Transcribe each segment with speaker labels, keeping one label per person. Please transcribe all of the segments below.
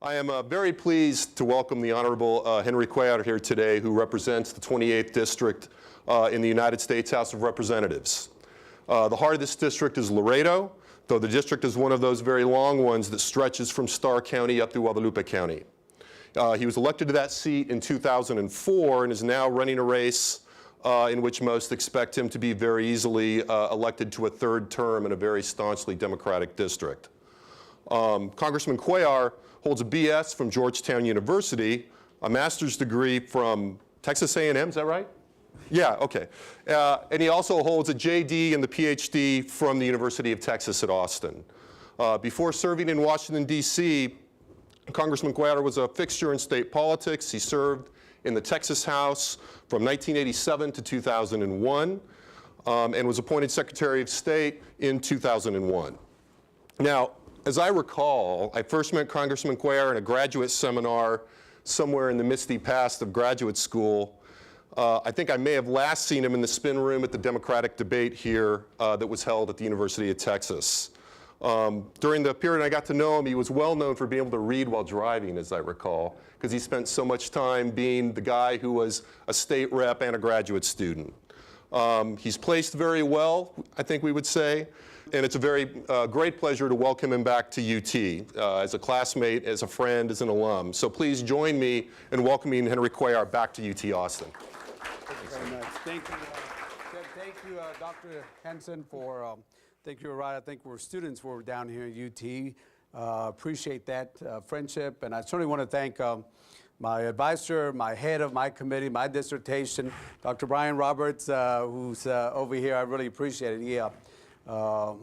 Speaker 1: I am very pleased to welcome the Honorable Henry Cuellar here today, who represents the 28th District in the United States House of Representatives. The heart of this district is Laredo, though the district is one of those very long ones that stretches from Starr County up to Guadalupe County. He was elected to that seat in 2004 and is now running a race in which most expect him to be very easily elected to a third term in a very staunchly Democratic district. Congressman Cuellar holds a BS from Georgetown University, a master's degree from Texas A&M, is that right? Yeah, okay. And he also holds a JD and the PhD from the University of Texas at Austin. Before serving in Washington, D.C., Congressman Cuellar was a fixture in state politics. He served in the Texas House from 1987 to 2001 and was appointed Secretary of State in 2001. Now, as I recall, I first met Congressman Cuellar in a graduate seminar somewhere in the misty past of graduate school. I think I may have last seen him in the spin room at the Democratic debate here that was held at the University of Texas. During the period I got to know him, he was well known for being able to read while driving, as I recall, because he spent so much time being the guy who was a state rep and a graduate student. He's placed very well, I think we would say, and it's a very great pleasure to welcome him back to UT as a classmate, as a friend, as an alum. So please join me in welcoming Henry Cuellar back to UT Austin.
Speaker 2: Thank you very much. Thank you, Dr. Hansen, for, thank you, right. I think we're students when we're down here at UT. Appreciate that friendship, and I certainly want to thank my advisor, my head of my committee, my dissertation, Dr. Brian Roberts, who's over here. I really appreciate it.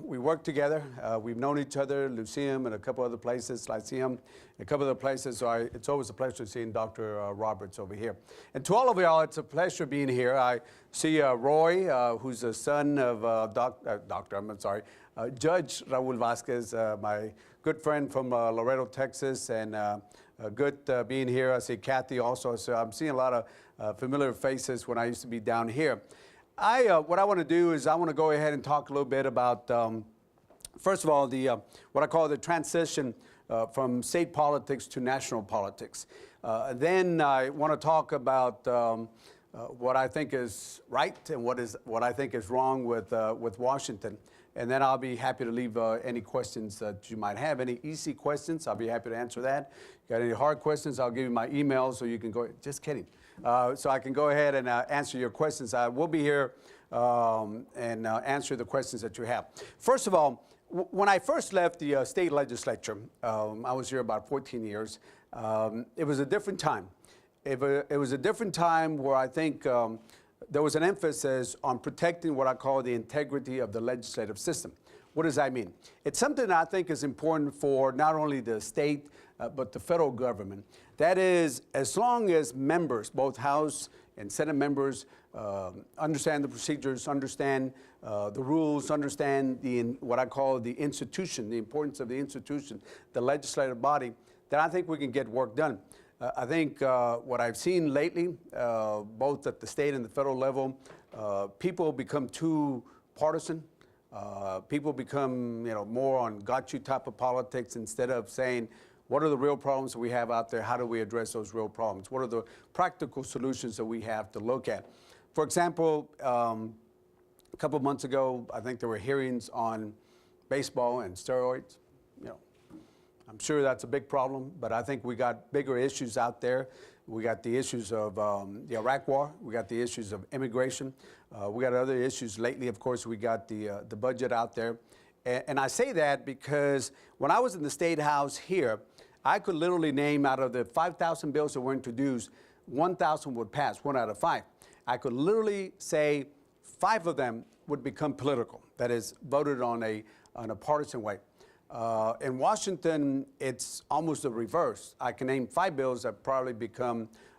Speaker 2: We work together. We've known each other, Lyceum and a couple other places, Lyceum, a couple other places. So it's always a pleasure seeing Dr. Roberts over here. And to all of y'all, it's a pleasure being here. I see Roy, who's the son of Judge Raul Vasquez, my good friend from Laredo, Texas, and good being here. I see Kathy also. So I'm seeing a lot of familiar faces when I used to be down here. What I want to do is I want to go ahead and talk a little bit about, first of all, what I call the transition from state politics to national politics. Then I want to talk about what I think is right and what I think is wrong with Washington. And then I'll be happy to leave any questions that you might have. Any easy questions, I'll be happy to answer that. Got any hard questions, I'll give you my email so you can go, just kidding. So I can go ahead and answer your questions. I will be here and answer the questions that you have. First of all, when I first left the state legislature, I was here about 14 years, it was a different time. It was a different time where I think there was an emphasis on protecting what I call the integrity of the legislative system. What does that mean? It's something that I think is important for not only the state, but the federal government. That is, as long as members, both House and Senate members, understand the procedures, understand the rules, understand what I call the institution, the importance of the institution, the legislative body, then I think we can get work done. I think what I've seen lately, both at the state and the federal level, people become too partisan. People become, more on got you type of politics instead of saying, what are the real problems that we have out there? How do we address those real problems? What are the practical solutions that we have to look at? For example, a couple of months ago, I think there were hearings on baseball and steroids. I'm sure that's a big problem, but I think we got bigger issues out there. We got the issues of the Iraq War. We got the issues of immigration. We got other issues lately. Of course, we got the budget out there. And I say that because when I was in the State House here, I could literally name out of the 5,000 bills that were introduced, 1,000 would pass, 1 out of 5. I could literally say 5 of them would become political. That is, voted on a partisan way. In Washington, it's almost the reverse. I can name 5 bills that probably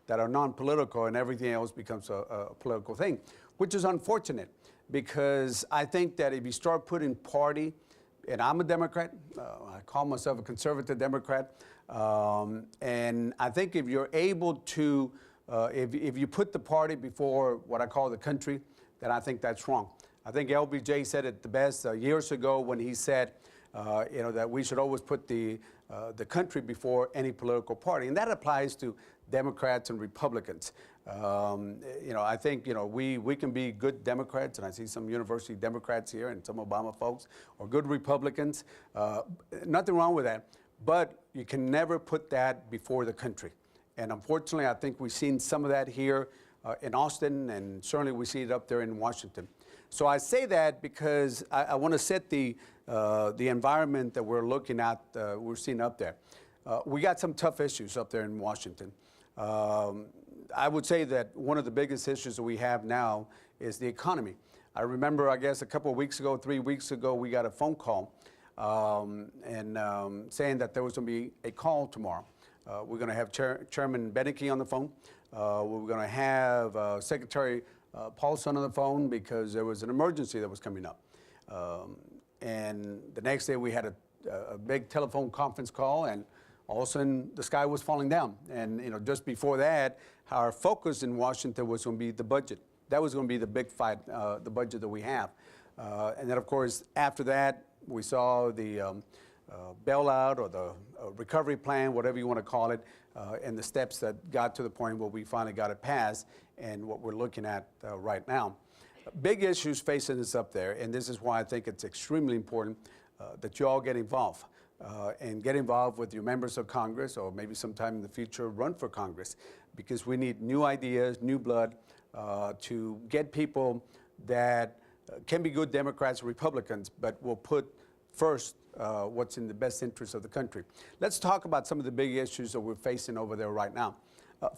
Speaker 2: that are non-political, and everything else becomes a political thing, which is unfortunate because I think that if you start putting party, and I'm a Democrat, I call myself a conservative Democrat, and I think if you're able to, if you put the party before what I call the country, then I think that's wrong. I think LBJ said it the best years ago when he said, that we should always put the country before any political party, and that applies to Democrats and Republicans. I think we can be good Democrats, and I see some university Democrats here and some Obama folks, or good Republicans. Nothing wrong with that, but you can never put that before the country. And unfortunately, I think we've seen some of that here in Austin, and certainly we see it up there in Washington. So I say that because I want to set the environment that we're looking at, we're seeing up there. We got some tough issues up there in Washington. I would say that one of the biggest issues that we have now is the economy. I remember, I guess, a couple of weeks ago, 3 weeks ago, we got a phone call saying that there was going to be a call tomorrow. We're going to have Chairman Beneke on the phone. We're going to have Secretary Paulson on the phone because there was an emergency that was coming up. And the next day we had a big telephone conference call, and all of a sudden the sky was falling down. And just before that, our focus in Washington was going to be the budget. That was going to be the big fight, the budget that we have. And then, of course, after that, we saw the bailout or the recovery plan, whatever you want to call it, and the steps that got to the point where we finally got it passed and what we're looking at right now. Big issues facing us up there, and this is why I think it's extremely important that you all get involved and get involved with your members of Congress, or maybe sometime in the future run for Congress, because we need new ideas, new blood to get people that can be good Democrats or Republicans, but will put first what's in the best interest of the country. Let's talk about some of the big issues that we're facing over there right now.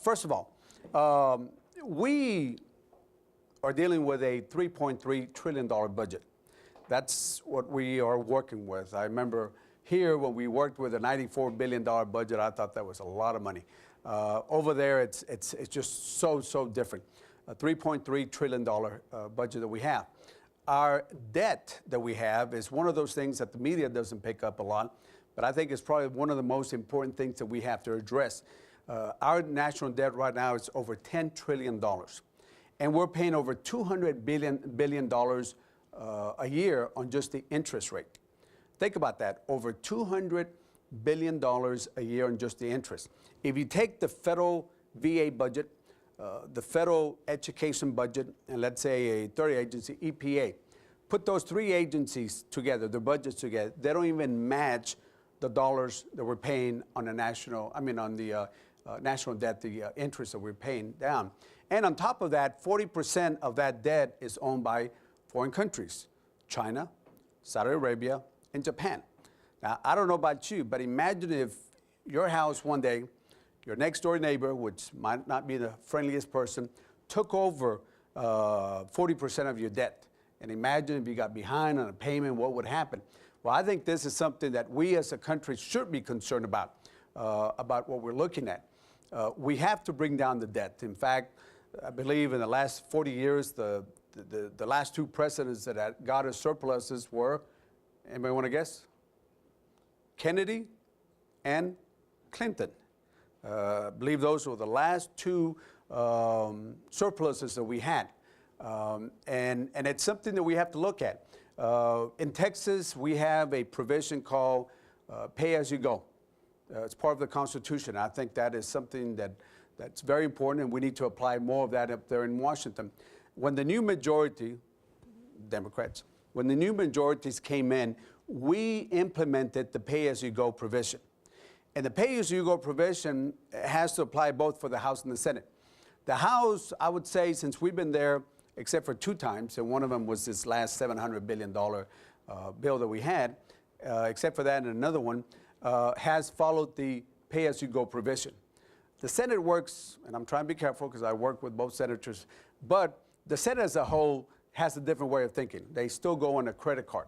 Speaker 2: First of all, we are dealing with a $3.3 trillion budget. That's what we are working with. I remember here when we worked with a $94 billion budget, I thought that was a lot of money. Over there, it's just so different. A $3.3 trillion budget that we have. Our debt that we have is one of those things that the media doesn't pick up a lot, but I think it's probably one of the most important things that we have to address. Our national debt right now is over $10 trillion, and we're paying over $200 billion a year on just the interest rate. Think about that, over $200 billion a year on just the interest. If you take the federal VA budget, the federal education budget, and let's say a third agency, EPA, put those three agencies together, their budgets together, they don't even match the dollars that we're paying on the national, national debt, the interest that we're paying down. And on top of that, 40% of that debt is owned by foreign countries, China, Saudi Arabia, and Japan. Now, I don't know about you, but imagine if your house one day, your next door neighbor, which might not be the friendliest person, took over 40% of your debt. And imagine if you got behind on a payment, what would happen? Well, I think this is something that we as a country should be concerned about what we're looking at. We have to bring down the debt. In fact, I believe in the last 40 years, the last two presidents that got us surpluses were, anybody want to guess? Kennedy and Clinton. I believe those were the last two surpluses that we had. And it's something that we have to look at. In Texas, we have a provision called pay-as-you-go. It's part of the Constitution. I think that is something that's very important, and we need to apply more of that up there in Washington. When the new majority, Democrats, when the new majorities came in, we implemented the pay-as-you-go provision. And the pay-as-you-go provision has to apply both for the House and the Senate. The House, I would say, since we've been there, except for 2 times, and one of them was this last $700 billion bill that we had, except for that and another one, has followed the pay-as-you-go provision. The Senate works, and I'm trying to be careful because I work with both senators, but the Senate as a whole has a different way of thinking. They still go on a credit card.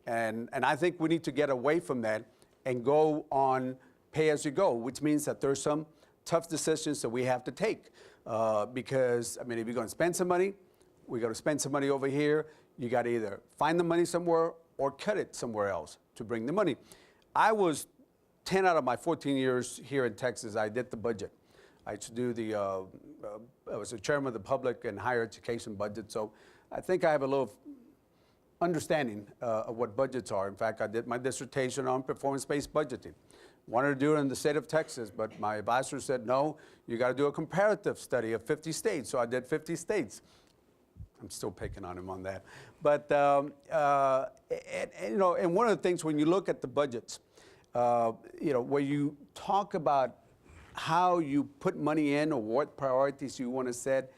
Speaker 2: And I think we need to get away from that and go on pay-as-you-go, which means that there's some tough decisions that we have to take. Because, if you're going to spend some money, we got to spend some money over here. You got to either find the money somewhere or cut it somewhere else to bring the money. I was 10 out of my 14 years here in Texas, I did the budget. I used to do I was the chairman of the public and higher education budget, so I think I have a little understanding of what budgets are. In fact, I did my dissertation on performance-based budgeting. Wanted to do it in the state of Texas, but my advisor said, no, you got to do a comparative study of 50 states. So I did 50 states. I'm still picking on him on that. But, you know, and one of the things when you look at the budgets, you know, where you talk about how you put money in or what priorities you want to set,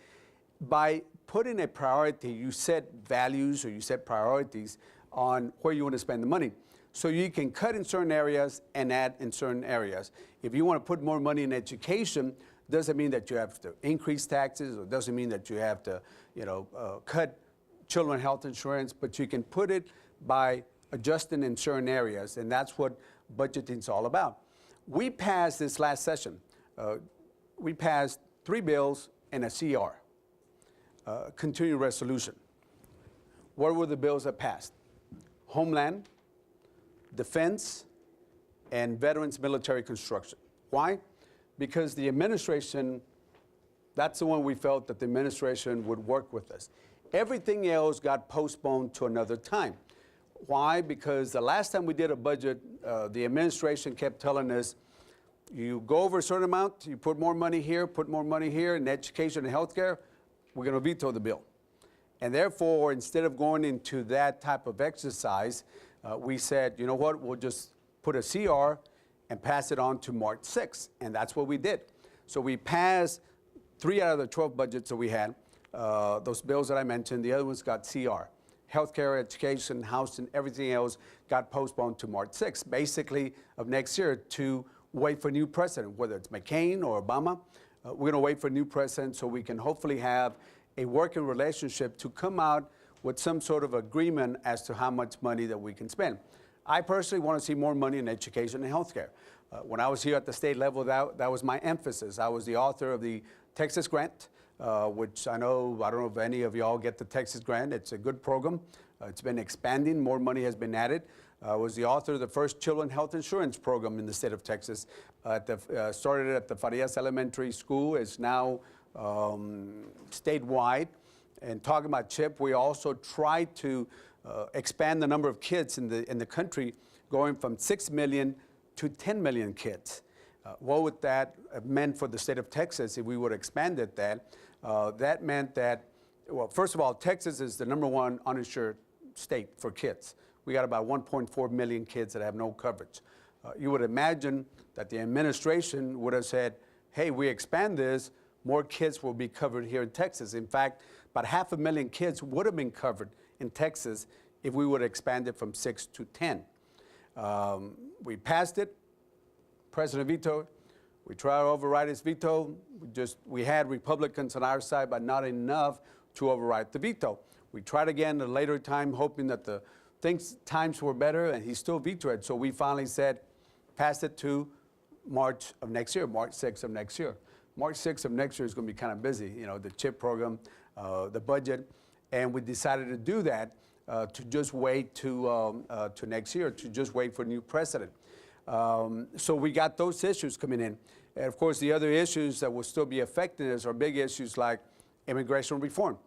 Speaker 2: by putting a priority, you set values or you set priorities on where you want to spend the money. So you can cut in certain areas and add in certain areas. If you want to put more money in education, doesn't mean that you have to increase taxes, or doesn't mean that you have to, you know, cut children health insurance, but you can put it by adjusting in certain areas, and that's what budgeting is all about. We passed this last session, we passed 3 bills and a CR, continuing resolution. What were the bills that passed? Homeland, Defense, and Veterans Military Construction. Why? Because the administration, that's the one we felt that the administration would work with us. Everything else got postponed to another time. Why? Because the last time we did a budget, the administration kept telling us, you go over a certain amount, you put more money here, in education and healthcare, we're going to veto the bill. And therefore, instead of going into that type of exercise, we said, you know what, we'll just put a CR and pass it on to March 6th. And that's what we did. So we passed 3 out of the 12 budgets that we had, those bills that I mentioned. The other ones got CR. Healthcare, education, housing, everything else got postponed to March 6th, basically of next year, to wait for a new president, whether it's McCain or Obama. We're going to wait for a new president so we can hopefully have a working relationship to come out with some sort of agreement as to how much money that we can spend. I personally want to see more money in education and healthcare. When I was here at the state level, that was my emphasis. I was the author of the Texas Grant, which I don't know if any of y'all get the Texas Grant. It's a good program. It's been expanding. More money has been added. I was the author of the first children health insurance program in the state of Texas. Started at the Farias Elementary School. It's now statewide. And talking about CHIP, we also tried to expand the number of kids in the country, going from 6 million to 10 million kids. What would that have meant for the state of Texas if we would have expanded that? That meant that, well, first of all, Texas is the #1 uninsured state for kids. We got about 1.4 million kids that have no coverage. You would imagine that the administration would have said, hey, we expand this, more kids will be covered here in Texas. In fact, about 500,000 kids would have been covered in Texas if we would have expanded from 6 to 10. We passed it. President vetoed. We tried to override his veto. We had Republicans on our side, but not enough to override the veto. We tried again at a later time, hoping that times were better, and he still vetoed it. So we finally said, pass it to March of next year, March 6th of next year. March 6th of next year is going to be kind of busy, you know, the CHIP program, the budget, and we decided to do that to just wait to next year, to just wait for a new president. So we got those issues coming in. And of course, the other issues that will still be affecting us are big issues like immigration reform.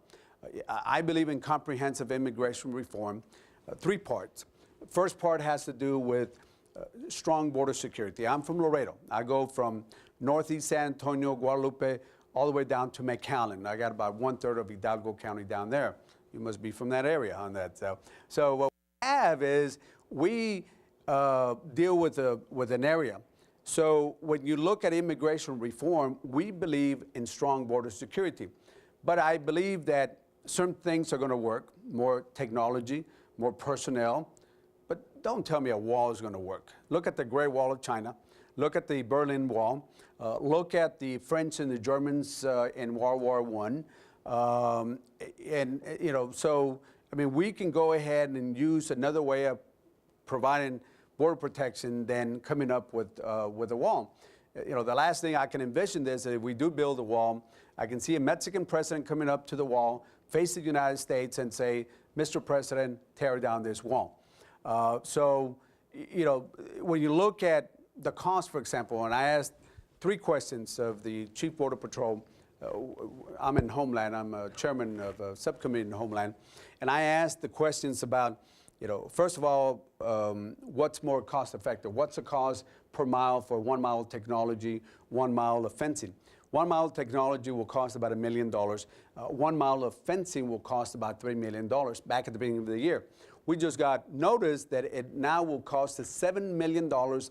Speaker 2: I believe in comprehensive immigration reform, 3 parts. First part has to do with strong border security. I'm from Laredo. I go from northeast San Antonio, Guadalupe, all the way down to McAllen. I got about 1/3 of Hidalgo County down there. You must be from that area on that. So what we have is we deal with an area. So when you look at immigration reform, we believe in strong border security. But I believe that certain things are going to work, more technology, more personnel. But don't tell me a wall is going to work. Look at the Great Wall of China. Look at the Berlin Wall. Look at the French and the Germans in World War I. And, you know, so, I mean, we can go ahead and use another way of providing border protection than coming up with a wall. You know, the last thing I can envision is that if we do build a wall, I can see a Mexican president coming up to the wall, face the United States and say, Mr. President, tear down this wall. So, you know, when you look at the cost, for example, and I asked 3 questions of the Chief Border Patrol I'm in Homeland. I'm a chairman of a subcommittee in Homeland, and I asked the questions about, first of all, what's more cost effective? What's the cost per mile for 1 mile technology, 1 mile of fencing? 1 mile technology will cost about $1 million. 1 mile of fencing will cost about $3 million back at the beginning of the year. We just got notice that it now will cost us $7 million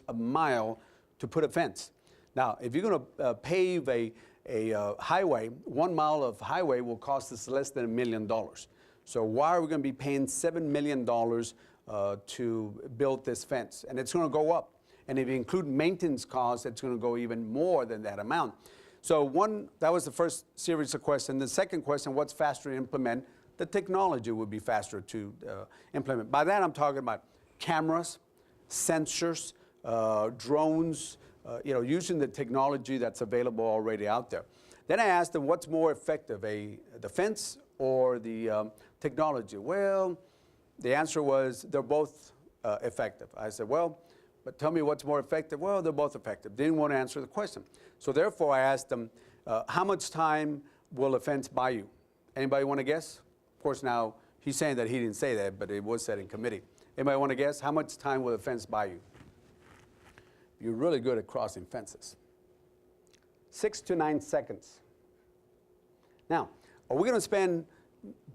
Speaker 2: a mile to put a fence. Now, if you're going to pave a highway, 1 mile of highway will cost us less than $1 million. So why are we going to be paying $7 million to build this fence? And it's going to go up. And if you include maintenance costs, it's going to go even more than that amount. So that was the first series of questions. The second question, what's faster to implement? The technology would be faster to implement. By that, I'm talking about cameras, sensors, drones, using the technology that's available already out there. Then I asked them, what's more effective, the fence or the technology? Well, the answer was they're both effective. I said, well, but tell me what's more effective. Well, they're both effective. They didn't want to answer the question. So therefore, I asked them, how much time will a fence buy you? Anybody want to guess? Of course, now he's saying that he didn't say that, but it was said in committee. Anybody want to guess? How much time will a fence buy you? You're really good at crossing fences. 6 to 9 seconds. Now, are we going to spend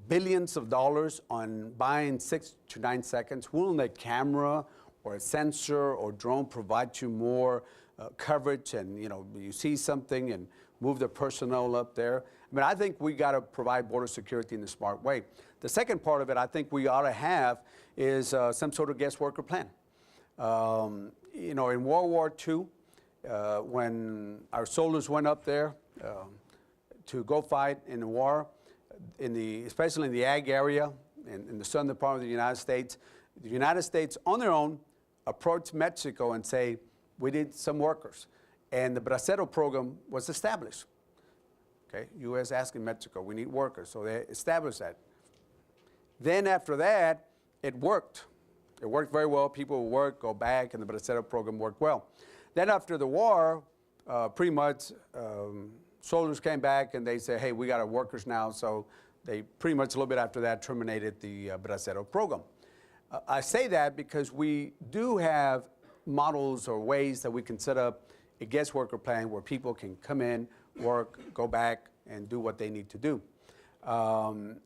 Speaker 2: billions of dollars on buying 6 to 9 seconds? Won't a camera or a sensor or drone provide you more coverage, and you see something and move the personnel up there? I mean, I think we got to provide border security in a smart way. The second part of it I think we ought to have is some sort of guest worker plan. In World War II, when our soldiers went up there to go fight in the war, especially in the ag area, in the southern part of the United States on their own approached Mexico and say, we need some workers. And the Bracero program was established. Okay, U.S. asking Mexico, we need workers. So they established that. Then after that, it worked. It worked very well. People would work, go back, and the Bracero program worked well. Then after the war, pretty much soldiers came back and they said, hey, we got our workers now. So they pretty much a little bit after that terminated the Bracero program. I say that because we do have models or ways that we can set up a guest worker plan where people can come in, work, go back, and do what they need to do.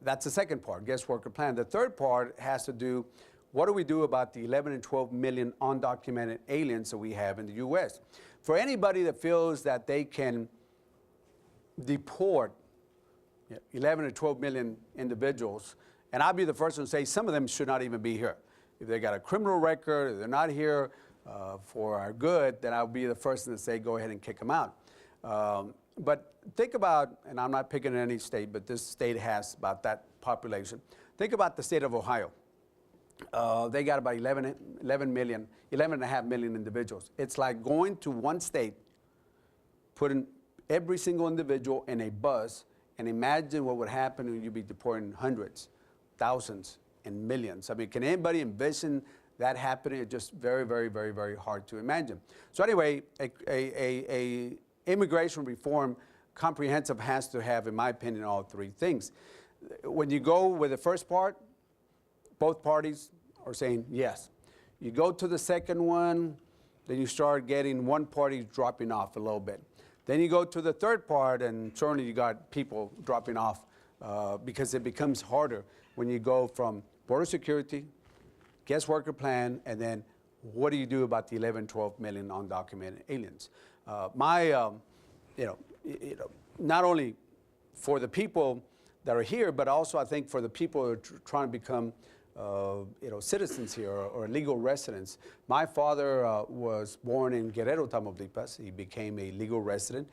Speaker 2: That's the second part, guest worker plan. The third part has to do, what do we do about the 11 and 12 million undocumented aliens that we have in the U.S.? For anybody that feels that they can deport 11 or 12 million individuals, and I'll be the first one to say some of them should not even be here. If they got a criminal record, if they're not here for our good, then I'll be the first one to say go ahead and kick them out. But think about, and I'm not picking any state, but this state has about that population. Think about the state of Ohio. They got about 11.5 million individuals. It's like going to one state, putting every single individual in a bus, and imagine what would happen when you'd be deporting hundreds, thousands, and millions. I mean, can anybody envision that happening? It's just very, very, very, very hard to imagine. So anyway, a immigration reform comprehensive has to have, in my opinion, all three things. When you go with the first part, both parties are saying yes. You go to the second one, then you start getting one party dropping off a little bit. Then you go to the third part, and certainly you got people dropping off because it becomes harder when you go from border security, guest worker plan, and then what do you do about the 11, 12 million undocumented aliens? Not only for the people that are here, but also I think for the people that are trying to become citizens here or legal residents. My father was born in Guerrero, Tamaulipas. He became a legal resident,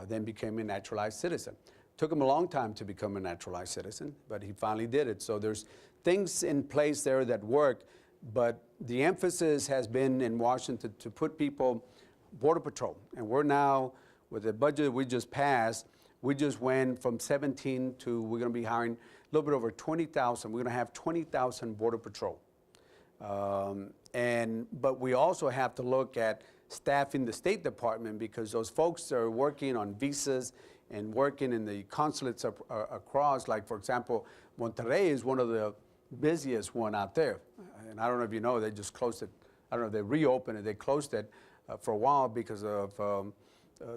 Speaker 2: then became a naturalized citizen. Took him a long time to become a naturalized citizen, but he finally did it. So there's things in place there that work, but the emphasis has been in Washington to put people, Border Patrol, and we're now, with the budget we just passed, we just went from 17 to, we're going to be hiring a little bit over 20,000. We're going to have 20,000 Border Patrol. But we also have to look at staffing the State Department, because those folks that are working on visas and working in the consulates across, like for example, Monterrey is one of the busiest one out there. And I don't know if you know, they just closed it. I don't know, they reopened it, they closed it for a while because of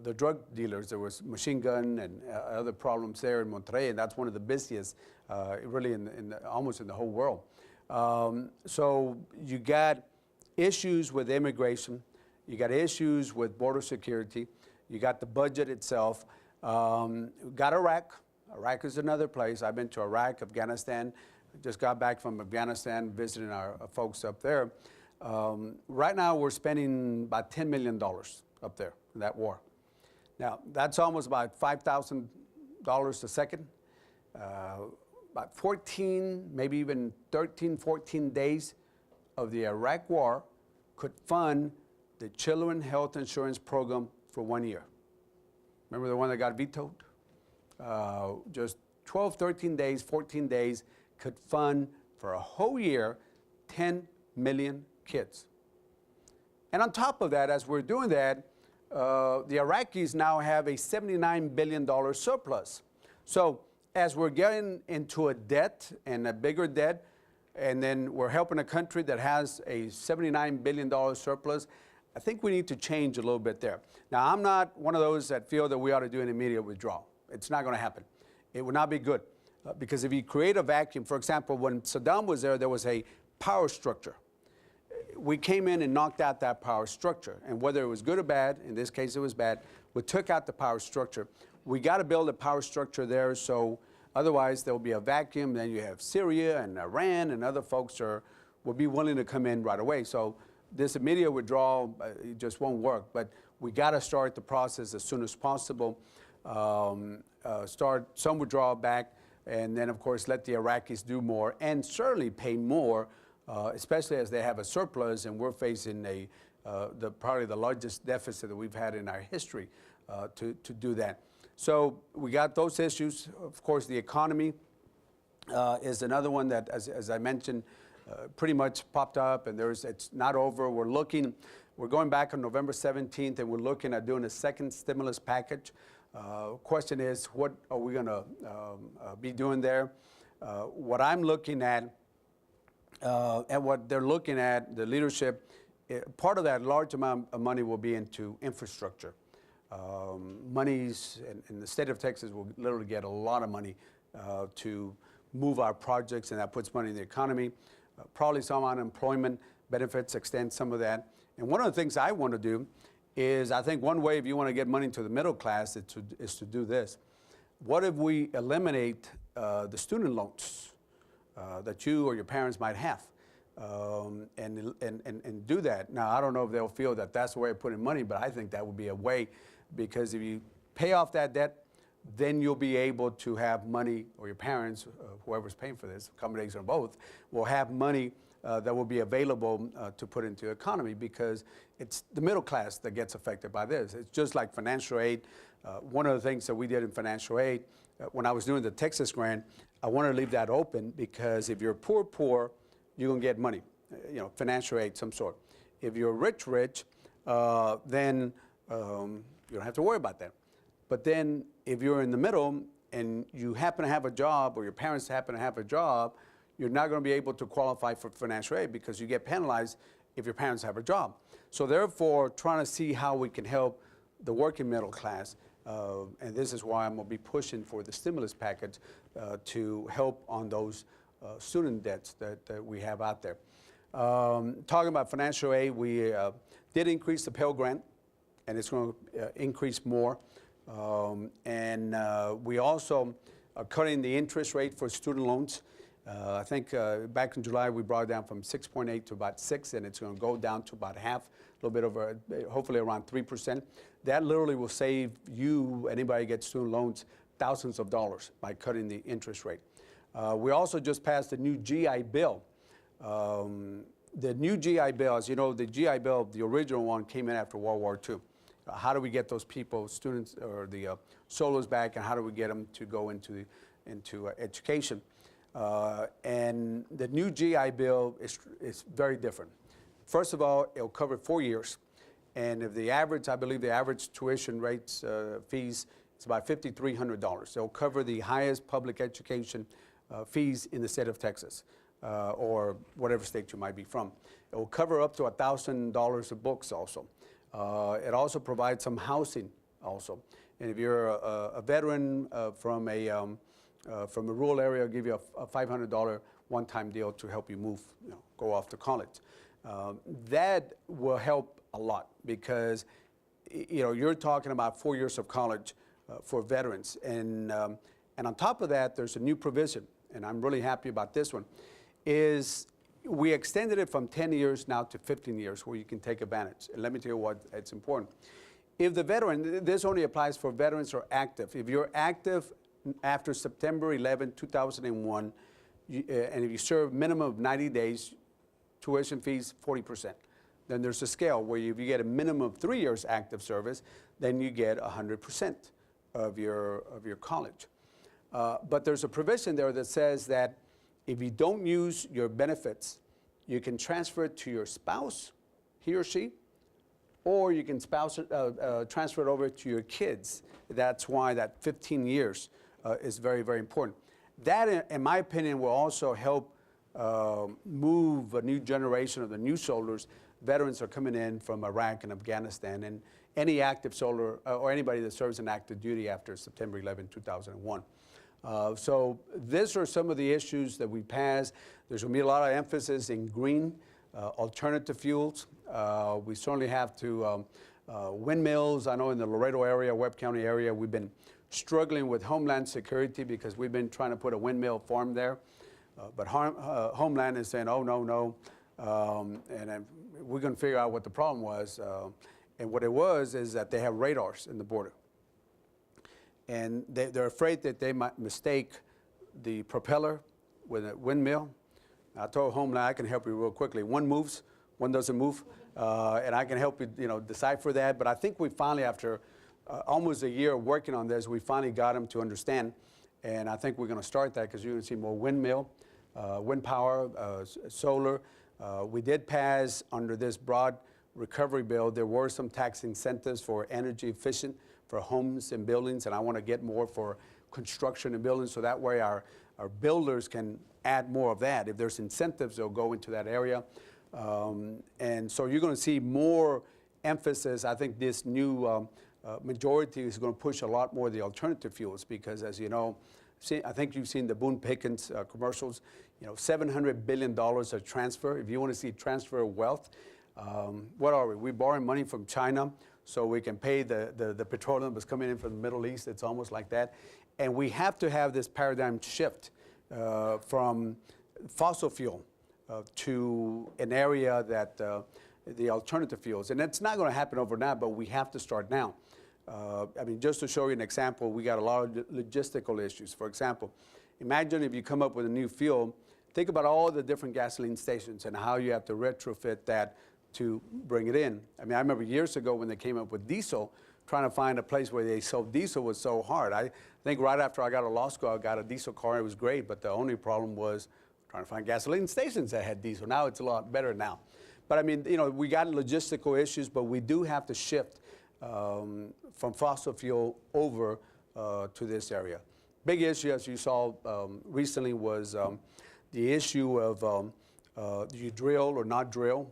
Speaker 2: the drug dealers. There was machine gun and other problems there in Monterrey, and that's one of the busiest really almost in the whole world. So you got issues with immigration, you got issues with border security, you got the budget itself, got Iraq. Iraq is another place. I've been to Iraq, Afghanistan, just got back from Afghanistan visiting our folks up there. Right now we're spending about $10 million up there in that war. Now that's almost about $5,000 a second. About 14, maybe even 13, 14 days of the Iraq war could fund the Children Health Insurance Program for 1 year. Remember the one that got vetoed? Just 12, 13 days, 14 days could fund for a whole year 10 million kids. And on top of that, as we're doing that, the Iraqis now have a $79 billion surplus. So as we're getting into a debt and a bigger debt, and then we're helping a country that has a $79 billion surplus, I think we need to change a little bit there. Now, I'm not one of those that feel that we ought to do an immediate withdrawal. It's not going to happen. It would not be good. Because if you create a vacuum, for example, when Saddam was there was a power structure. We came in and knocked out that power structure. And whether it was good or bad, in this case it was bad, we took out the power structure. We got to build a power structure there, so otherwise there will be a vacuum. Then you have Syria and Iran and other folks will be willing to come in right away. So this immediate withdrawal it just won't work. But we got to start the process as soon as possible. Start some withdrawal back, and then of course let the Iraqis do more and certainly pay more, especially as they have a surplus and we're facing probably the largest deficit that we've had in our history to do that. So we got those issues. Of course, the economy is another one that, as I mentioned, pretty much popped up, and it's not over. We're going back on November 17th, and we're looking at doing a second stimulus package. Question is, what are we going to be doing there? What I'm looking at, and what they're looking at, the leadership, part of that large amount of money will be into infrastructure. Monies in the state of Texas will literally get a lot of money to move our projects, and that puts money in the economy. Probably some unemployment benefits, extend some of that. And one of the things I want to do is, I think one way if you want to get money to the middle class is to do this. What if we eliminate the student loans that you or your parents might have, and do that? Now, I don't know if they'll feel that that's the way of putting money, but I think that would be a way, because if you pay off that debt, then you'll be able to have money, or your parents, whoever's paying for this, a combination of both, will have money that will be available to put into the economy, because it's the middle class that gets affected by this. It's just like financial aid. One of the things that we did in financial aid, when I was doing the Texas grant, I wanted to leave that open, because if you're poor, you're going to get money, financial aid, some sort. If you're rich, then you don't have to worry about that. But then if you're in the middle and you happen to have a job, or your parents happen to have a job, you're not going to be able to qualify for financial aid, because you get penalized if your parents have a job. So therefore, trying to see how we can help the working middle class, and this is why I'm going to be pushing for the stimulus package to help on those student debts that we have out there. Talking about financial aid, we did increase the Pell Grant, and it's going to increase more. We also are cutting the interest rate for student loans. I think back in July we brought it down from 6.8 to about 6, and it's going to go down to about half, a little bit over, hopefully around 3%. That literally will save you, anybody who gets student loans, thousands of dollars by cutting the interest rate. We also just passed the new GI Bill. The new GI Bill, as you know, the GI Bill, the original one, came in after World War II. How do we get those people, students, or the solos back, and how do we get them to go into education? And the new GI Bill is very different. First of all, it'll cover 4 years. And if the average, I believe the average tuition rates, fees, it's about $5,300. They'll cover the highest public education fees in the state of Texas, or whatever state you might be from. It will cover up to $1,000 of books also. It also provides some housing also. And if you're a veteran from a rural area, it'll give you a $500 one-time deal to help you move, go off to college. That will help a lot because, you're talking about 4 years of college for veterans. And on top of that, there's a new provision, and I'm really happy about this one, is we extended it from 10 years now to 15 years where you can take advantage. And let me tell you what, it's important. If the veteran, this only applies for veterans who are active. If you're active after September 11, 2001, and if you serve minimum of 90 days, tuition fees 40%. Then there's a scale where if you get a minimum of 3 years active service, then you get 100% of your college. But there's a provision there that says that if you don't use your benefits, you can transfer it to your spouse, he or she, or you can transfer it over to your kids. That's why that 15 years is very, very important. That, in my opinion, will also help move a new generation of the new soldiers. Veterans are coming in from Iraq and Afghanistan, and any active soldier or anybody that serves in active duty after September 11, 2001. So these are some of the issues that we passed. There's going to be a lot of emphasis in green, alternative fuels. We certainly have to, windmills. I know in the Laredo area, Webb County area, we've been struggling with Homeland Security because we've been trying to put a windmill farm there. But Homeland is saying, oh, no. And we're going to figure out what the problem was. And what it was is that they have radars in the border. And they're afraid that they might mistake the propeller with a windmill. I told Homeland, I can help you real quickly. One moves, one doesn't move. And I can help you, decipher that. But I think we finally, after almost a year of working on this, we finally got them to understand. And I think we're going to start that because you're going to see more windmill, wind power, solar. We did pass under this broad recovery bill, there were some tax incentives for energy efficient for homes and buildings, and I want to get more for construction and buildings so that way our builders can add more of that. If there's incentives, they'll go into that area. And so you're going to see more emphasis. I think this new majority is going to push a lot more of the alternative fuels because, as you know, I think you've seen the Boone Pickens commercials, $700 billion of transfer. If you want to see transfer of wealth, what are we? We're borrowing money from China so we can pay the petroleum that's coming in from the Middle East. It's almost like that. And we have to have this paradigm shift from fossil fuel to an area that the alternative fuels. And it's not going to happen overnight, but we have to start now. I mean, just to show you an example, we got a lot of logistical issues. For example, imagine if you come up with a new fuel, think about all the different gasoline stations and how you have to retrofit that to bring it in. I mean, I remember years ago when they came up with diesel, trying to find a place where they sold diesel was so hard. I think right after I got to law school, I got a diesel car. It was great, but the only problem was trying to find gasoline stations that had diesel. Now it's a lot better now. But I mean, we got logistical issues, but we do have to shift from fossil fuel over to this area. Big issue, as you saw recently, was the issue of do you drill or not drill?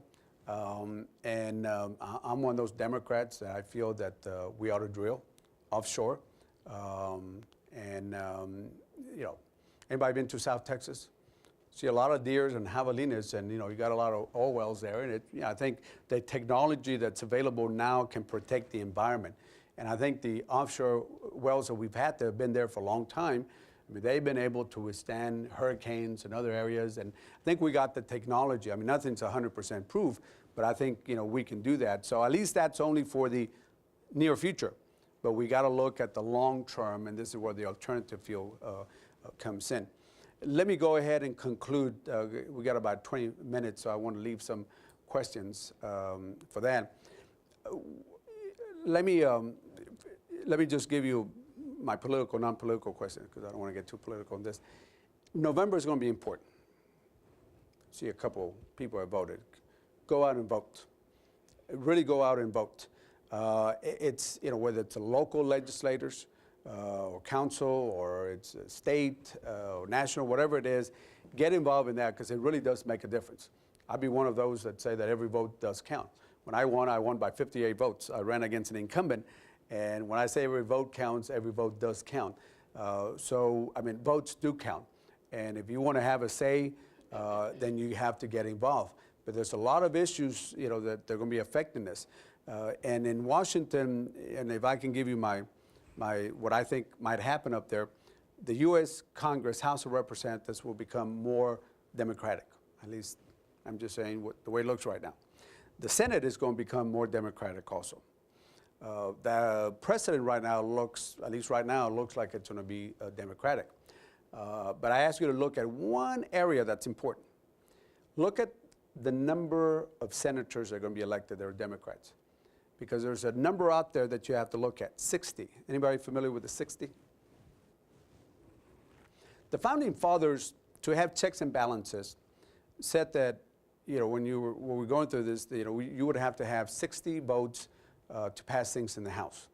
Speaker 2: I'm one of those Democrats that I feel that we ought to drill offshore. Anybody been to South Texas? See a lot of deers and javelinas, and you got a lot of oil wells there. And I think the technology that's available now can protect the environment. And I think the offshore wells that we've had that have been there for a long time, I mean, they've been able to withstand hurricanes and other areas. And I think we got the technology. I mean, nothing's 100% proof, but I think we can do that. So at least that's only for the near future. But we got to look at the long term, and this is where the alternative fuel comes in. Let me go ahead and conclude. We got about 20 minutes, so I want to leave some questions for that. Let me just give you my political, non-political question, because I don't want to get too political on this. November is going to be important. See, a couple people have voted. Go out and vote. really go out and vote. It's, whether it's the local legislators or council or it's state or national, whatever it is, get involved in that because it really does make a difference. I'd be one of those that say that every vote does count. When I won by 58 votes. I ran against an incumbent, and when I say every vote counts, every vote does count. So, I mean, votes do count. And if you want to have a say, then you have to get involved. But there's a lot of issues, that they're going to be affecting this. And in Washington, and if I can give you what I think might happen up there, the U.S. Congress, House of Representatives will become more Democratic. At least I'm just saying the way it looks right now. The Senate is going to become more Democratic also. The precedent right now looks, at least right now, looks like it's going to be Democratic. But I ask you to look at one area that's important. Look at the number of senators that are going to be elected that are Democrats. Because there's a number out there that you have to look at, 60. Anybody familiar with the 60? The Founding Fathers, to have checks and balances, said that, when we were going through this, you would have to have 60 votes to pass things in the House.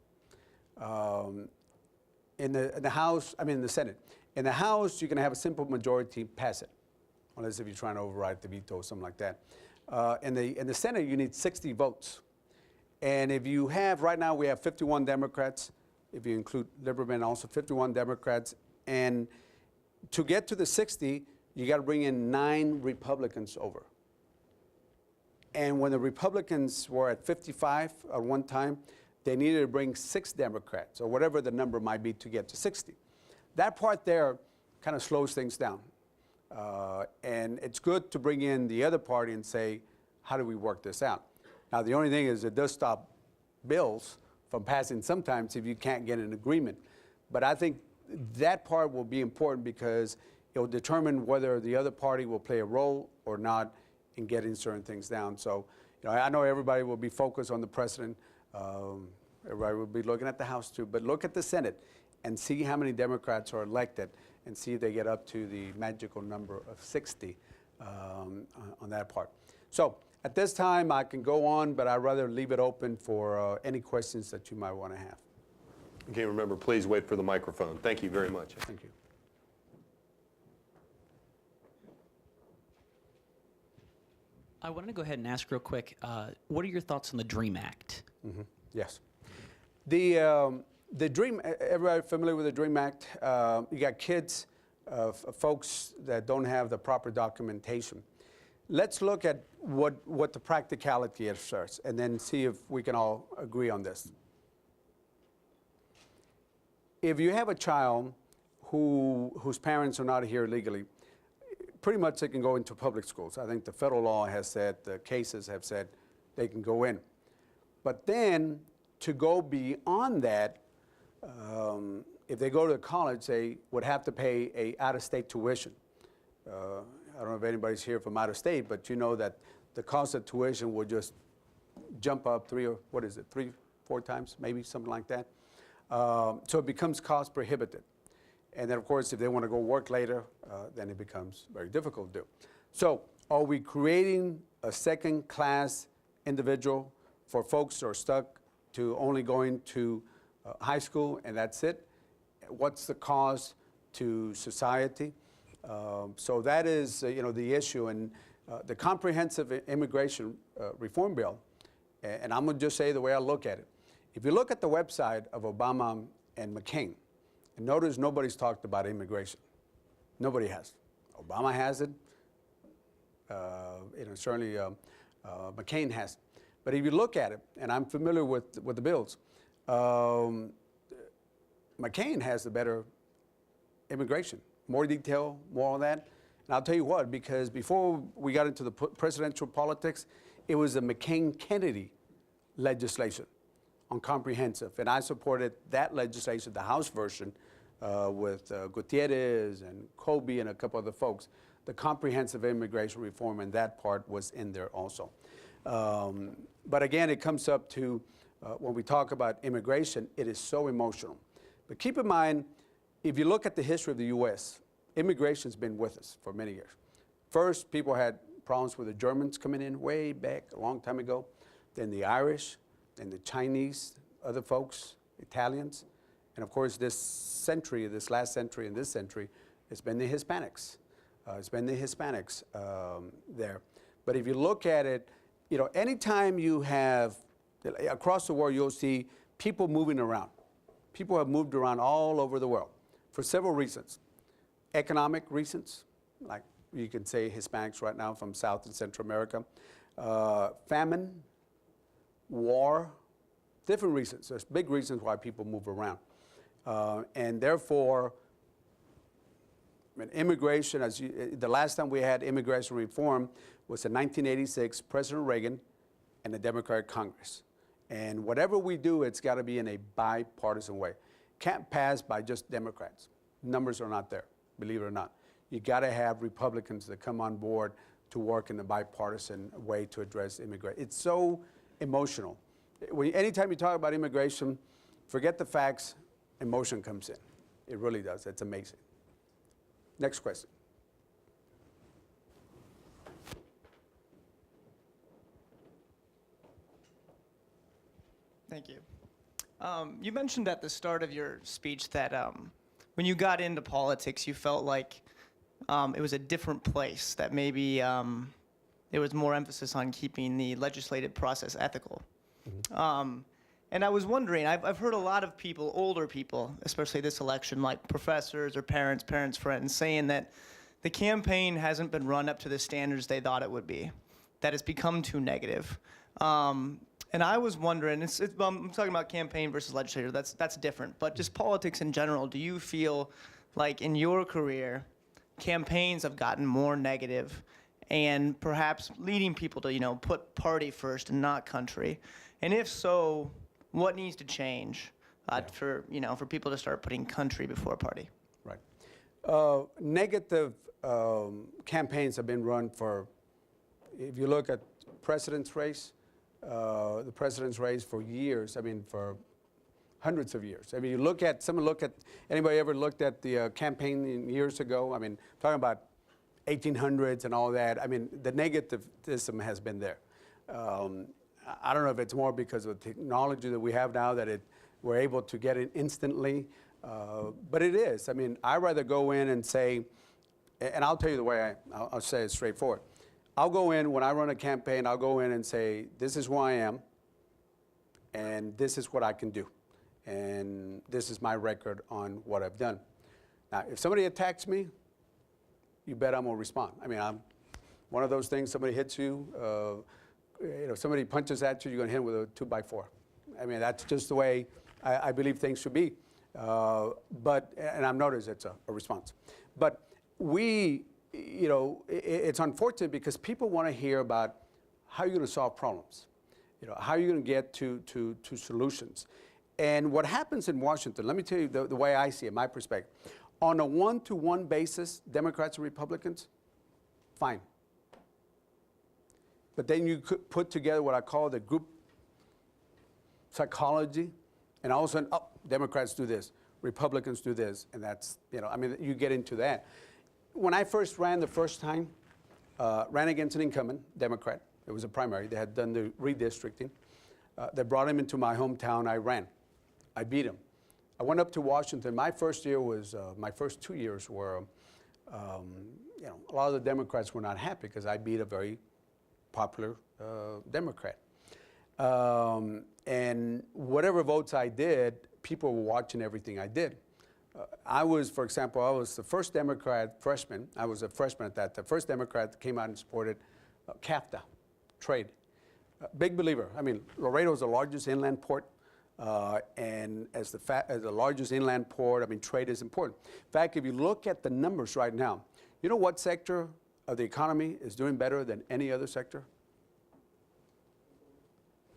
Speaker 2: In the House, in the Senate. In the House, you can have a simple majority pass it, unless if you're trying to override the veto or something like that. In the Senate, you need 60 votes. And if you have, right now we have 51 Democrats, if you include Lieberman, also 51 Democrats. And to get to the 60, you got to bring in 9 Republicans over. And when the Republicans were at 55 at one time, they needed to bring 6 Democrats, or whatever the number might be, to get to 60. That part there kind of slows things down. And it's good to bring in the other party and say, how do we work this out? Now, the only thing is it does stop bills from passing sometimes if you can't get an agreement. But I think that part will be important because it will determine whether the other party will play a role or not in getting certain things down. So, I know everybody will be focused on the president. Everybody will be looking at the House too. But look at the Senate and see how many Democrats are elected and see if they get up to the magical number of 60 on that part. So, at this time, I can go on, but I'd rather leave it open for any questions that you might want to have.
Speaker 1: Okay, remember, please wait for the microphone. Thank you very much.
Speaker 2: Thank you.
Speaker 3: I wanted to go ahead and ask real quick, what are your thoughts on the DREAM Act?
Speaker 2: Mm-hmm. Yes. The DREAM, everybody familiar with the DREAM Act? You got kids, folks that don't have the proper documentation. Let's look at what the practicality is first, and then see if we can all agree on this. If you have a child whose parents are not here legally, pretty much they can go into public schools. I think the federal law has said, the cases have said they can go in. But then to go beyond that, if they go to college, they would have to pay a out-of-state tuition. I don't know if anybody's here from out of state, but you know that the cost of tuition will just jump up 3, 4 times, maybe something like that. So it becomes cost prohibitive. And then, of course, if they want to go work later, then it becomes very difficult to do. So are we creating a second-class individual for folks who are stuck to only going to high school and that's it? What's the cost to society? So that is, the issue. And the Comprehensive Immigration Reform Bill, and I'm going to just say the way I look at it. If you look at the website of Obama and McCain, and notice nobody's talked about immigration. Nobody has. Obama has it. Certainly McCain has it. But if you look at it, and I'm familiar with the bills, McCain has the better immigration. More detail, more on that. And I'll tell you what, because before we got into the presidential politics, it was the McCain-Kennedy legislation on comprehensive. And I supported that legislation, the House version, with Gutierrez and Colby and a couple other folks. The comprehensive immigration reform, and that part was in there also. But again, it comes up to, when we talk about immigration, it is so emotional. But keep in mind, if you look at the history of the U.S., immigration's been with us for many years. First, people had problems with the Germans coming in way back a long time ago. then the Irish, then the Chinese, other folks, Italians, and of course this century, this last century and this century, it's been the Hispanics. There. But if you look at it, you know, anytime you have, across the world, you'll see people moving around. People have moved around all over the world for several reasons. Economic reasons, like you can say Hispanics right now from South and Central America. Famine, war, different reasons. There's big reasons why people move around. And therefore, immigration, the last time we had immigration reform was in 1986, President Reagan and the Democratic Congress. And whatever we do, it's got to be in a bipartisan way. Can't pass by just Democrats. Numbers are not there, believe it or not. You got to have Republicans that come on board to work in a bipartisan way to address immigration. It's so emotional. Anytime you talk about immigration, forget the facts, emotion comes in. It really does. It's amazing. Next question.
Speaker 4: Thank you. You mentioned at the start of your speech that when you got into politics, you felt like it was a different place, that maybe there was more emphasis on keeping the legislative process ethical. Mm-hmm. And I was wondering, I've heard a lot of people, older people, especially this election, like professors or parents' friends, saying that the campaign hasn't been run up to the standards they thought it would be, that it's become too negative. And I was wondering, I'm talking about campaign versus legislature, that's different, but just politics in general, do you feel like in your career, campaigns have gotten more negative and perhaps leading people to, you know, put party first and not country? And if so, what needs to change for people to start putting country before party?
Speaker 2: Right. Negative campaigns have been run for, if you look at president's race, the president's race for years, I mean, for hundreds of years. I mean, anybody ever looked at the campaign years ago? I mean, talking about 1800s and all that. I mean, the negativism has been there. I don't know if it's more because of the technology that we have now that we're able to get it instantly, but it is. I mean, I'd rather go in and say, and I'll tell you the way I'll say it straightforward. I'll go in, when I run a campaign, I'll go in and say, this is who I am, and this is what I can do, and this is my record on what I've done. Now, if somebody attacks me, you bet I'm gonna respond. I mean, I'm one of those things, somebody hits you, somebody punches at you, you're gonna hit them with a 2x4. I mean, that's just the way I believe things should be. And I've noticed it's a response. But it's unfortunate because people want to hear about how you're going to solve problems, how you're going to get to solutions. And what happens in Washington, let me tell you the way I see it, my perspective. On a one-to-one basis, Democrats and Republicans, fine. But then you could put together what I call the group psychology, and all of a sudden, Democrats do this, Republicans do this, and that's, you get into that. When I first ran the first time, ran against an incumbent, Democrat. It was a primary. They had done the redistricting. They brought him into my hometown. I ran. I beat him. I went up to Washington. My first 2 years were, a lot of the Democrats were not happy because I beat a very popular Democrat. And whatever votes I did, people were watching everything I did. For example, I was the first Democrat freshman. I was a freshman at that. The first Democrat that came out and supported CAFTA, trade. Big believer. I mean, Laredo is the largest inland port. And as the largest inland port, I mean, trade is important. In fact, if you look at the numbers right now, you know what sector of the economy is doing better than any other sector?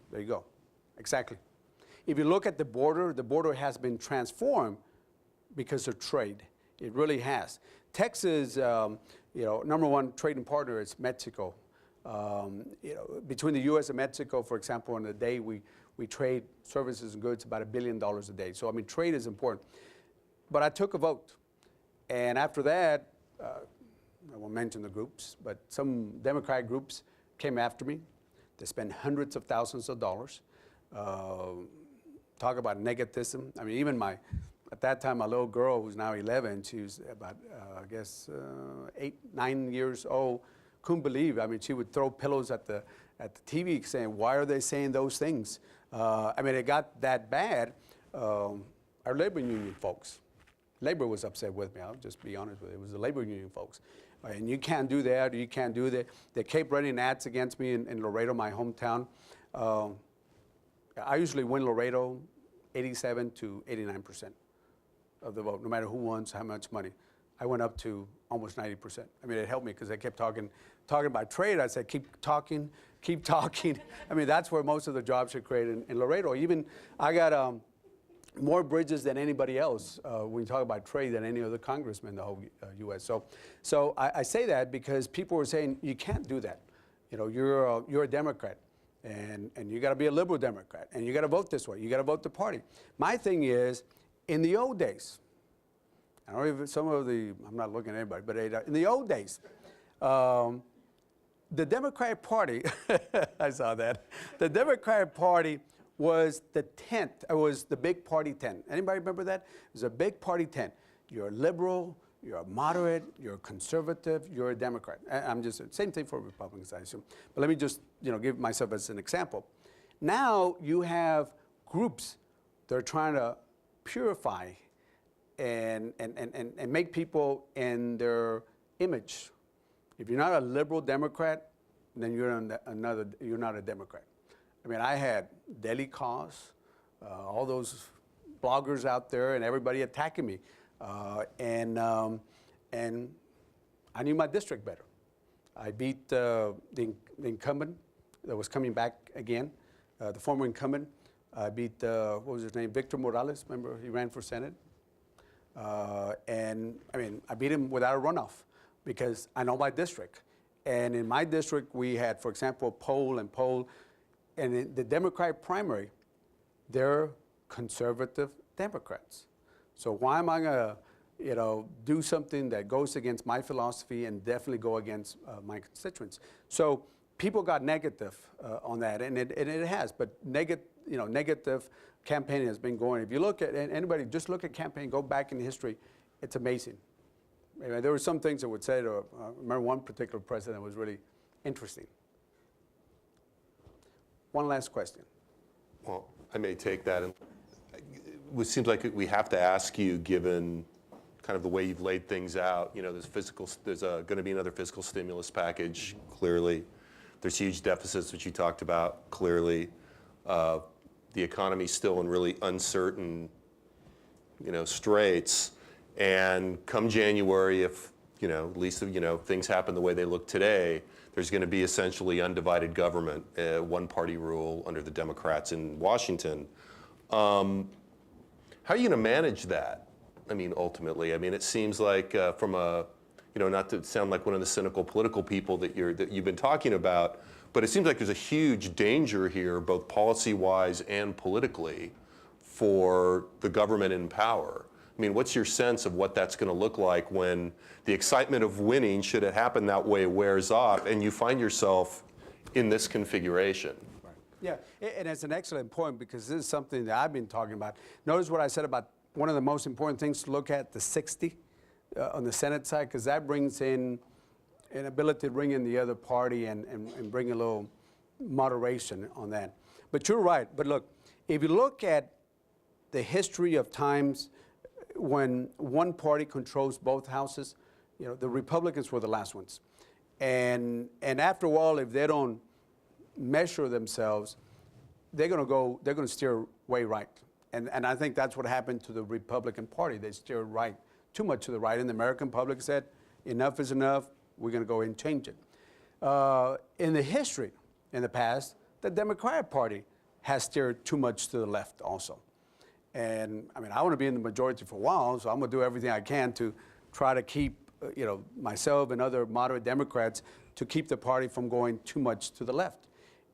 Speaker 2: There you go. Exactly. If you look at the border has been transformed because of trade. It really has. Texas, number one trading partner is Mexico. Between the U.S. and Mexico, for example, in a day we trade services and goods about $1 billion a day. So I mean, trade is important. But I took a vote, and after that, I won't mention the groups, but some Democratic groups came after me. They spend hundreds of thousands of dollars. Talk about negativism. I mean, even at that time, my little girl, who's now 11, she was about, I guess, 8, 9 years old, couldn't believe. I mean, she would throw pillows at the TV saying, why are they saying those things? I mean, it got that bad. Our labor union folks, labor was upset with me. I'll just be honest with you. It was the labor union folks. And you can't do that, or you can't do that. They kept running ads against me in Laredo, my hometown. I usually win Laredo 87 to 89% of the vote, no matter who wins, how much money. I went up to almost 90%. I mean, it helped me because they kept talking about trade. I said, keep talking, keep talking. I mean, that's where most of the jobs are created in Laredo. Even I got more bridges than anybody else when you talk about trade than any other congressman in the whole U.S. So I say that because people were saying, you can't do that. You know, you're a Democrat. And you got to be a liberal Democrat, and you got to vote this way. You got to vote the party. My thing is, in the old days, I don't know if some of the, I'm not looking at anybody, but in the old days, the Democratic Party, I saw that, the Democratic Party was the tent. It was the big party tent. Anybody remember that? It was a big party tent. You're a liberal, you're a moderate, you're a conservative, you're a Democrat. I'm just, same thing for Republicans, I assume. But let me just, give myself as an example. Now you have groups that are trying to purify and make people in their image. If you're not a liberal Democrat, then you're not a Democrat. I mean, I had Deli Cause, all those bloggers out there, and everybody attacking me. And I knew my district better. I beat the incumbent that was coming back again, the former incumbent. I beat, what was his name, Victor Morales, remember he ran for Senate? And I mean, I beat him without a runoff because I know my district. And in my district, we had, for example, poll, and in the Democratic primary, they're conservative Democrats. So why am I going to, do something that goes against my philosophy and definitely go against my constituents? So people got negative on that, and it has. But negative campaigning has been going. If you look at anybody, just look at campaign, go back in history, it's amazing. I mean, there were some things that would say. I remember one particular president was really interesting. One last question.
Speaker 1: Well, I may take that. And it seems like we have to ask you, given kind of the way you've laid things out, there's going to be another fiscal stimulus package, clearly. There's huge deficits, which you talked about, clearly. The economy's still in really uncertain, straits. And come January, if, at least, things happen the way they look today, there's going to be essentially undivided government, one-party rule under the Democrats in Washington. How are you going to manage that? I mean, ultimately, it seems like from a, not to sound like one of the cynical political people that you've been talking about, but it seems like there's a huge danger here, both policy-wise and politically, for the government in power. I mean, what's your sense of what that's going to look like when the excitement of winning, should it happen that way, wears off, and you find yourself in this configuration?
Speaker 2: Right. Yeah, and it's an excellent point because this is something that I've been talking about. Notice what I said about one of the most important things to look at, the 60 on the Senate side, because that brings in an ability to bring in the other party and bring a little moderation on that. But you're right. But look, if you look at the history of times when one party controls both houses, the Republicans were the last ones. And after a while, if they don't measure themselves, they're going to steer way right. And I think that's what happened to the Republican Party. They steered right, too much to the right. And the American public said, enough is enough. We're going to go and change it. In the history, in the past, the Democratic Party has steered too much to the left also. And I want to be in the majority for a while, so I'm going to do everything I can to try to keep, myself and other moderate Democrats to keep the party from going too much to the left.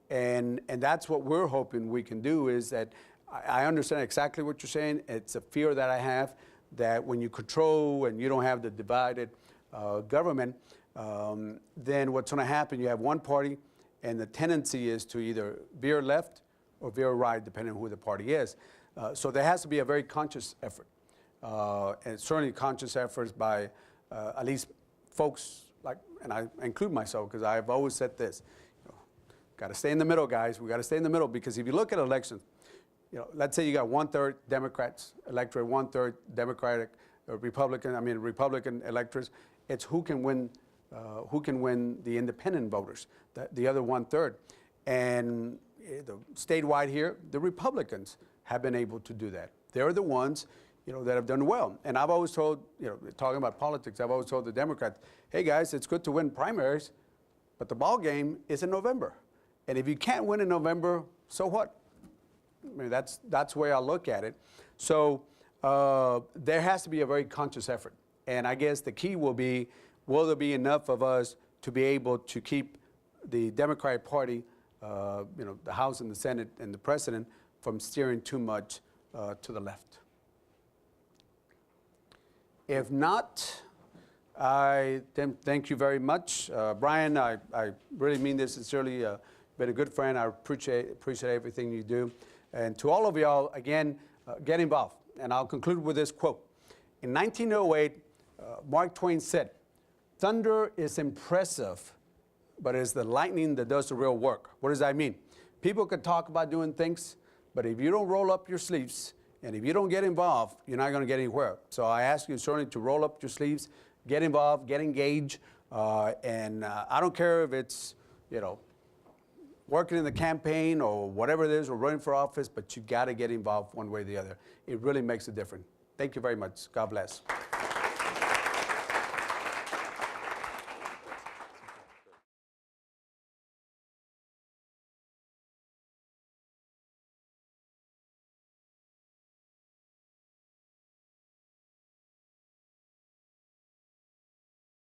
Speaker 2: And that's what we're hoping we can do, is that I understand exactly what you're saying. It's a fear that I have, that when you control and you don't have the divided government, then what's going to happen, you have one party and the tendency is to either veer left or veer right, depending on who the party is. So there has to be a very conscious effort, and certainly conscious efforts by at least folks like, and I include myself because I've always said this, got to stay in the middle, guys. We got to stay in the middle, because if you look at elections, let's say you got 1/3 Democrats electorate, 1/3 Democratic, Republican electors. It's who can win the independent voters, the other 1/3. And statewide here, the Republicans have been able to do that. They're the ones, that have done well. And I've always told, talking about politics, I've always told the Democrats, hey guys, it's good to win primaries, but the ball game is in November. And if you can't win in November, so what? I mean, that's the way I look at it. So there has to be a very conscious effort. And I guess the key will be, will there be enough of us to be able to keep the Democratic Party, the House and the Senate and the President from steering too much to the left? If not, I thank you very much. Brian, I really mean this sincerely. Been a good friend. I appreciate everything you do. And to all of y'all, again, get involved. And I'll conclude with this quote. In 1908, Mark Twain said, "Thunder is impressive, but it's the lightning that does the real work." What does that mean? People can talk about doing things, but if you don't roll up your sleeves and if you don't get involved, you're not going to get anywhere. So I ask you certainly to roll up your sleeves, get involved, get engaged, and I don't care if it's, working in the campaign or whatever it is, or running for office, but you got to get involved one way or the other. It really makes a difference. Thank you very much. God bless.